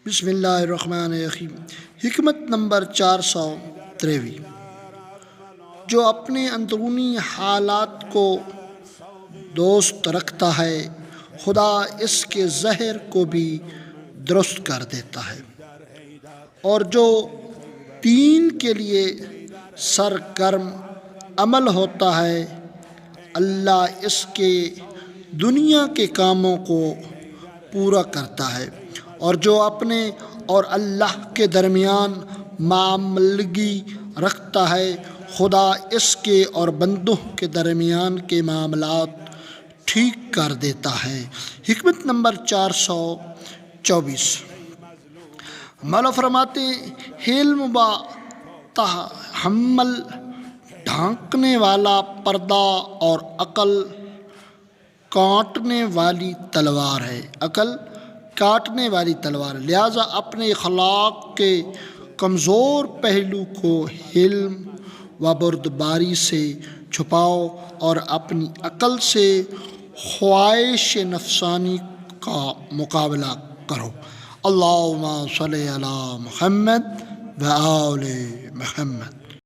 بسم اللہ الرحمن الرحیم۔ حکمت نمبر 453، جو اپنے اندرونی حالات کو دوست رکھتا ہے خدا اس کے ظاہر کو بھی درست کر دیتا ہے، اور جو دین کے لیے سرگرم عمل ہوتا ہے اللہ اس کے دنیا کے کاموں کو پورا کرتا ہے، اور جو اپنے اور اللہ کے درمیان معاملگی رکھتا ہے خدا اس کے اور بندوں کے درمیان کے معاملات ٹھیک کر دیتا ہے۔ حکمت نمبر 424، مولا فرماتے ہیں حلم و تحمل ڈھانکنے والا پردہ اور عقل کاٹنے والی تلوار ہے، عقل کاٹنے والی تلوار، لہٰذا اپنے اخلاق کے کمزور پہلو کو حلم و بردباری سے چھپاؤ اور اپنی عقل سے خواہش نفسانی کا مقابلہ کرو۔ اللہم صلی علی محمد و آل محمد۔